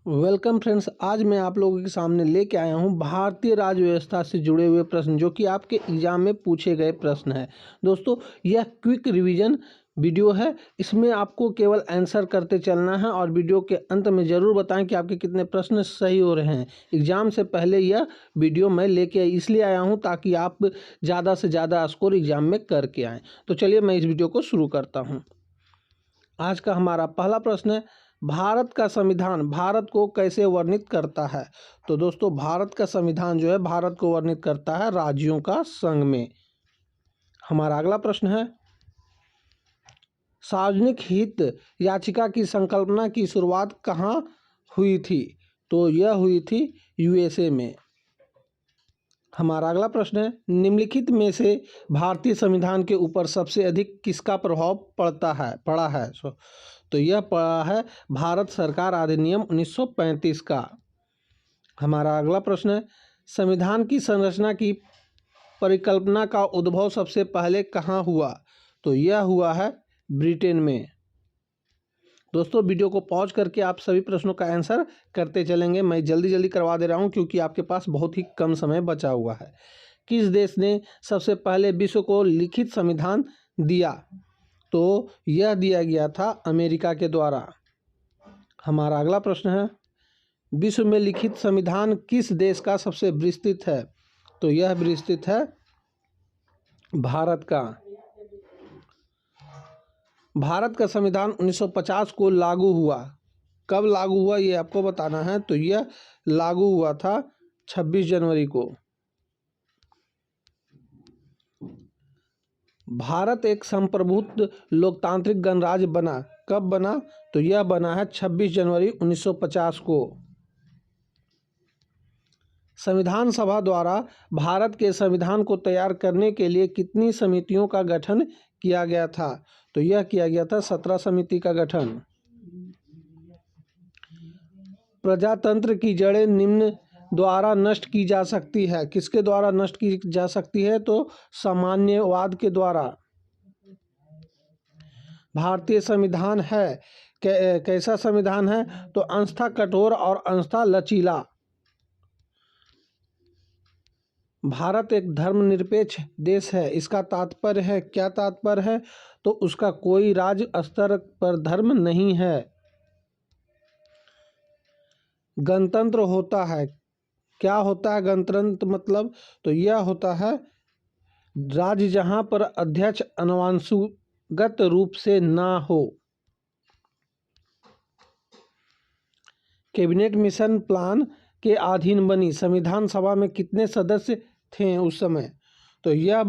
Welcome friends, आज मैं आप लोगों के सामने लेके आया हूं भारतीय राज्य व्यवस्था से जुड़े हुए प्रश्न जो कि आपके एग्जाम में पूछे गए प्रश्न हैं। दोस्तों, यह क्विक रिवीजन वीडियो है। इसमें आपको केवल आंसर करते चलना है और वीडियो के अंत में ज़रूर बताएं कि आपके कितने प्रश्न सही हो रहे हैं। एग्जाम से पहले यह वीडियो मैं लेके इसलिए आया हूं ताकि आप ज़्यादा से ज़्यादा स्कोर एग्जाम में करके आएँ। तो चलिए मैं इस वीडियो को शुरू करता हूँ। आज का हमारा पहला प्रश्न है, भारत का संविधान भारत को कैसे वर्णित करता है। तो दोस्तों, भारत का संविधान जो है भारत को वर्णित करता है राज्यों का संघ में। हमारा अगला प्रश्न है, सार्वजनिक हित याचिका की संकल्पना की शुरुआत कहाँ हुई थी। तो यह हुई थी यूएसए में। हमारा अगला प्रश्न है, निम्नलिखित में से भारतीय संविधान के ऊपर सबसे अधिक किसका प्रभाव पड़ा है। तो यह पड़ा है भारत सरकार अधिनियम 1935 का। हमारा अगला प्रश्न है, संविधान की संरचना की परिकल्पना का उद्भव सबसे पहले कहाँ हुआ। तो यह हुआ है ब्रिटेन में। दोस्तों, वीडियो को पॉज करके आप सभी प्रश्नों का आंसर करते चलेंगे। मैं जल्दी जल्दी करवा दे रहा हूं क्योंकि आपके पास बहुत ही कम समय बचा हुआ है। किस देश ने सबसे पहले विश्व को लिखित संविधान दिया। तो यह दिया गया था अमेरिका के द्वारा। हमारा अगला प्रश्न है, विश्व में लिखित संविधान किस देश का सबसे विस्तृत है। तो यह विस्तृत है भारत का। भारत का संविधान 1950 को लागू हुआ। कब लागू हुआ ये आपको बताना है। तो यह लागू हुआ था 26 जनवरी को। भारत एक संप्रभुत्व लोकतांत्रिक गणराज्य बना। कब बना। तो यह बना है 26 जनवरी 1950 को। संविधान सभा द्वारा भारत के संविधान को तैयार करने के लिए कितनी समितियों का गठन किया गया था। तो यह किया गया था 17 समिति का गठन। प्रजातंत्र की जड़ें निम्न द्वारा नष्ट की जा सकती है। किसके द्वारा नष्ट की जा सकती है। तो साम्यवाद के द्वारा। भारतीय संविधान है कैसा संविधान है। तो अंशतः कठोर और अंशतः लचीला। भारत एक धर्मनिरपेक्ष देश है। इसका तात्पर्य है, क्या तात्पर्य है। तो उसका कोई राज्य स्तर पर धर्म नहीं है। गणतंत्र होता है। क्या होता है गणतंत्र मतलब। तो यह होता है राज्य जहां पर अध्यक्ष अनुवंशगत रूप से ना हो। कैबिनेट मिशन प्लान के अधीन बनी संविधान सभा में कितने सदस्य थे उस समय। तो यह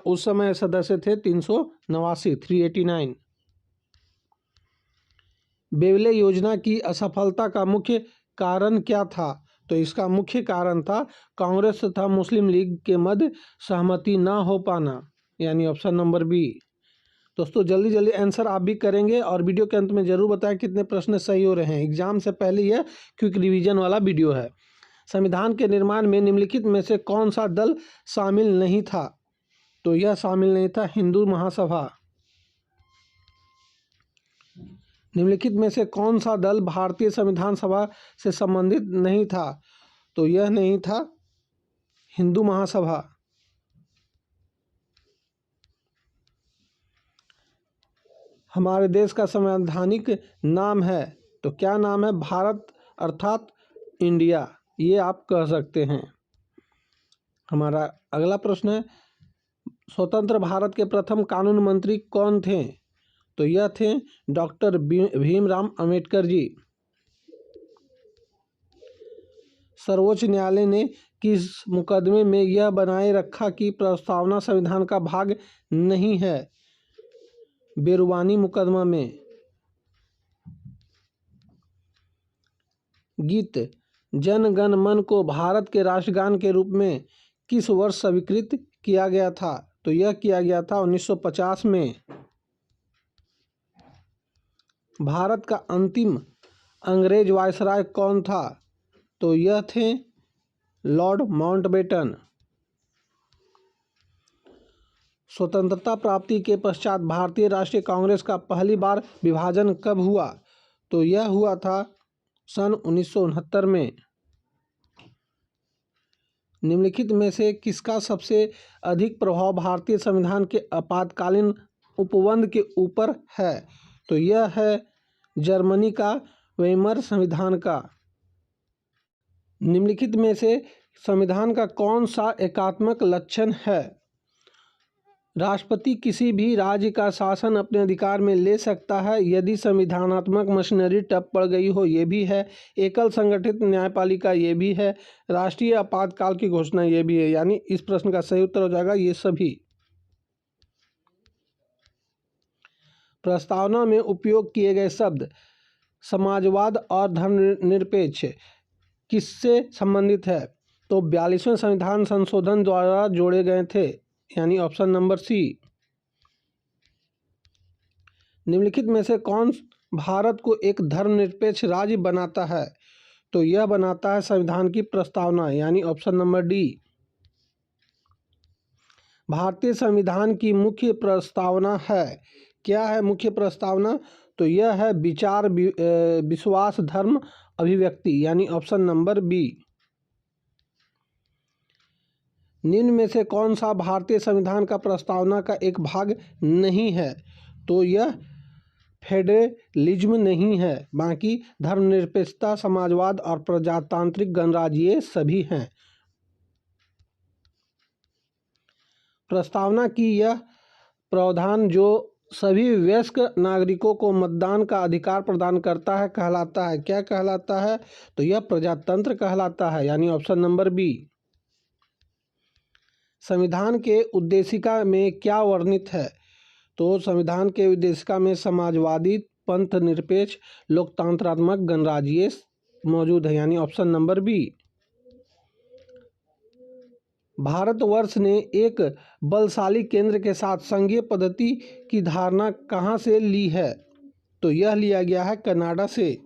उस समय सदस्य थे 389। बेवले योजना की असफलता का मुख्य कारण क्या था। तो इसका मुख्य कारण था कांग्रेस तथा मुस्लिम लीग के मध्य सहमति ना हो पाना, यानी ऑप्शन नंबर बी। दोस्तों, जल्दी जल्दी आंसर आप भी करेंगे और वीडियो के अंत में ज़रूर बताएं कितने प्रश्न सही हो रहे हैं। एग्जाम से पहले यह क्विक रिवीजन वाला वीडियो है। संविधान के निर्माण में निम्नलिखित में से कौन सा दल शामिल नहीं था। तो यह शामिल नहीं था हिंदू महासभा। निम्नलिखित में से कौन सा दल भारतीय संविधान सभा से संबंधित नहीं था। तो यह नहीं था हिंदू महासभा। हमारे देश का संवैधानिक नाम है। तो क्या नाम है। भारत अर्थात इंडिया, ये आप कह सकते हैं। हमारा अगला प्रश्न है, स्वतंत्र भारत के प्रथम कानून मंत्री कौन थे। तो यह थे डॉक्टर भीमराव अंबेडकर जी। सर्वोच्च न्यायालय ने किस मुकदमे में यह बनाए रखा कि प्रस्तावना संविधान का भाग नहीं है। बेरुवानी मुकदमा में। गीत जन गण मन को भारत के राष्ट्रगान के रूप में किस वर्ष स्वीकृत किया गया था। तो यह किया गया था 1950 में। भारत का अंतिम अंग्रेज वायसराय कौन था। तो यह थे लॉर्ड माउंटबेटन। स्वतंत्रता प्राप्ति के पश्चात भारतीय राष्ट्रीय कांग्रेस का पहली बार विभाजन कब हुआ। तो यह हुआ था सन 1969 में। निम्नलिखित में से किसका सबसे अधिक प्रभाव भारतीय संविधान के आपातकालीन उपबंध के ऊपर है? तो यह है जर्मनी का वेइमर संविधान का। निम्नलिखित में से संविधान का कौन सा एकात्मक लक्षण है? राष्ट्रपति किसी भी राज्य का शासन अपने अधिकार में ले सकता है यदि संविधानात्मक मशीनरी ठप पड़ गई हो, ये भी है। एकल संगठित न्यायपालिका, ये भी है। राष्ट्रीय आपातकाल की घोषणा, ये भी है। यानी इस प्रश्न का सही उत्तर हो जाएगा ये सभी। प्रस्तावना में उपयोग किए गए शब्द समाजवाद और धर्मनिरपेक्ष किससे संबंधित है? तो 42वें संविधान संशोधन द्वारा जोड़े गए थे, यानी ऑप्शन नंबर सी। निम्नलिखित में से कौन भारत को एक धर्मनिरपेक्ष राज्य बनाता है? तो यह बनाता है संविधान की प्रस्तावना, यानी ऑप्शन नंबर डी। भारतीय संविधान की मुख्य प्रस्तावना है, क्या है मुख्य प्रस्तावना? तो यह है विचार, विश्वास, धर्म, अभिव्यक्ति, यानी ऑप्शन नंबर बी। निम्न में से कौन सा भारतीय संविधान का प्रस्तावना का एक भाग नहीं है? तो यह फेडरलिज्म नहीं है, बाकी धर्मनिरपेक्षता, समाजवाद और प्रजातांत्रिक गणराज्य ये सभी हैं। प्रस्तावना की यह प्रावधान जो सभी वयस्क नागरिकों को मतदान का अधिकार प्रदान करता है कहलाता है, क्या कहलाता है? तो यह प्रजातंत्र कहलाता है, यानी ऑप्शन नंबर बी। संविधान के उद्देशिका में क्या वर्णित है? तो संविधान के उद्देशिका में समाजवादी, पंथ निरपेक्ष, लोकतंत्रात्मक गणराज्य मौजूद है, यानी ऑप्शन नंबर बी। भारतवर्ष ने एक बलशाली केंद्र के साथ संघीय पद्धति की धारणा कहाँ से ली है? तो यह लिया गया है कनाडा से।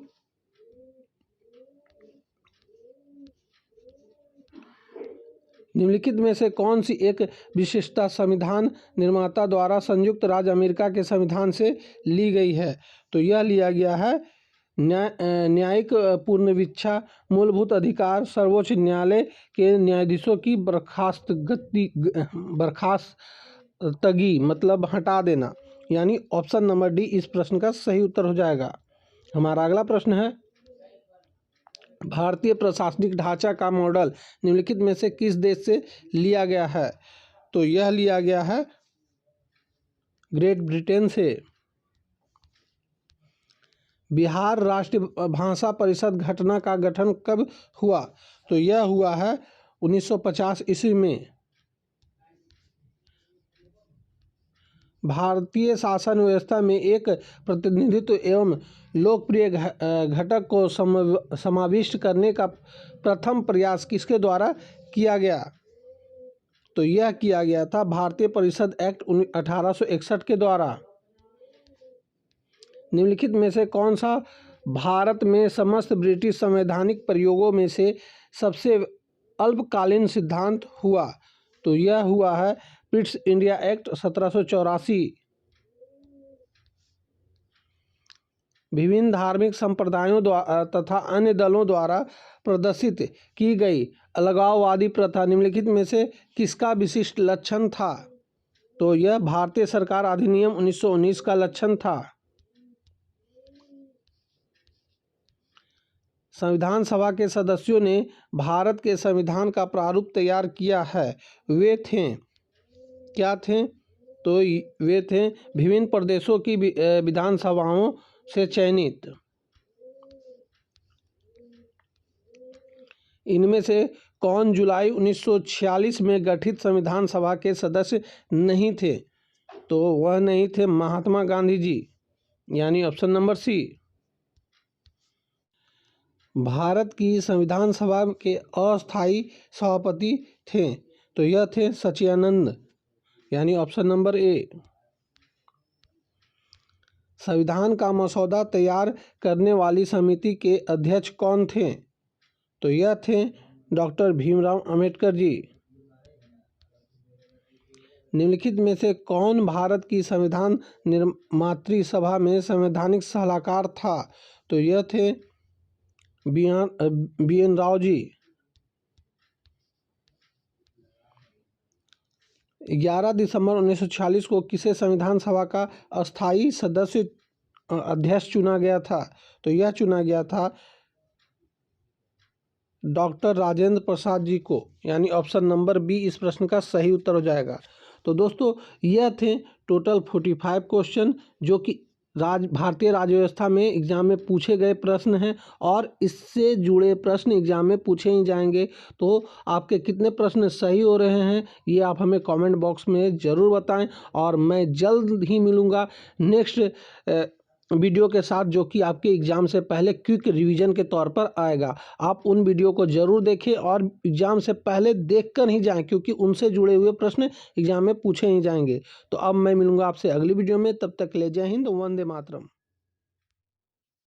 निम्नलिखित में से कौन सी एक विशेषता संविधान निर्माता द्वारा संयुक्त राज्य अमेरिका के संविधान से ली गई है? तो यह लिया गया है न्यायिक पुनर्वीक्षा, मूलभूत अधिकार, सर्वोच्च न्यायालय के न्यायाधीशों की बर्खास्तगी मतलब हटा देना, यानी ऑप्शन नंबर डी इस प्रश्न का सही उत्तर हो जाएगा। हमारा अगला प्रश्न है, भारतीय प्रशासनिक ढांचा का मॉडल निम्नलिखित में से किस देश से लिया गया है? तो यह लिया गया है ग्रेट ब्रिटेन से। बिहार राष्ट्रीय भाषा परिषद घटना का गठन कब हुआ? तो यह हुआ है 1950 ईस्वी में। भारतीय शासन व्यवस्था में एक प्रतिनिधित्व एवं लोकप्रिय घटक को समाविष्ट करने का प्रथम प्रयास किसके द्वारा किया गया? तो यह किया गया था भारतीय परिषद एक्ट 1861 के द्वारा। निम्नलिखित में से कौन सा भारत में समस्त ब्रिटिश संवैधानिक प्रयोगों में से सबसे अल्पकालीन सिद्धांत हुआ? तो यह हुआ है पिट्स इंडिया एक्ट 1784। विभिन्न धार्मिक संप्रदायों द्वारा तथा अन्य दलों द्वारा प्रदर्शित की गई अलगाववादी प्रथा निम्नलिखित में से किसका विशिष्ट लक्षण था? तो यह भारतीय सरकार अधिनियम 1919 का लक्षण था। संविधान सभा के सदस्यों ने भारत के संविधान का प्रारूप तैयार किया है, वे थे, क्या थे? तो वे थे विभिन्न प्रदेशों की विधानसभाओं से चयनित। इनमें से कौन जुलाई 1946 में गठित संविधान सभा के सदस्य नहीं थे? तो वह नहीं थे महात्मा गांधी जी, यानी ऑप्शन नंबर सी। भारत की संविधान सभा के अस्थायी सभापति थे, तो यह थे सच्चिदानंद, यानी ऑप्शन नंबर ए। संविधान का मसौदा तैयार करने वाली समिति के अध्यक्ष कौन थे? तो यह थे डॉक्टर भीमराव अंबेडकर जी। निम्नलिखित में से कौन भारत की संविधान निर्मात्री सभा में संवैधानिक सलाहकार था? तो यह थे बी एन राव जी। 11 दिसंबर 1946 को किसे संविधान सभा का अस्थाई सदस्य अध्यक्ष चुना गया था? तो यह चुना गया था डॉक्टर राजेंद्र प्रसाद जी को, यानी ऑप्शन नंबर बी इस प्रश्न का सही उत्तर हो जाएगा। तो दोस्तों यह थे टोटल 45 क्वेश्चन जो कि भारतीय राज्य व्यवस्था में एग्जाम में पूछे गए प्रश्न हैं और इससे जुड़े प्रश्न एग्जाम में पूछे ही जाएंगे। तो आपके कितने प्रश्न सही हो रहे हैं ये आप हमें कमेंट बॉक्स में ज़रूर बताएं और मैं जल्द ही मिलूँगा नेक्स्ट वीडियो के साथ जो कि आपके एग्ज़ाम से पहले क्विक रिवीजन के तौर पर आएगा। आप उन वीडियो को ज़रूर देखें और एग्ज़ाम से पहले देखकर ही जाएं क्योंकि उनसे जुड़े हुए प्रश्न एग्ज़ाम में पूछे ही जाएंगे। तो अब मैं मिलूँगा आपसे अगली वीडियो में, तब तक के लिए जय हिंद, वंदे मातरम।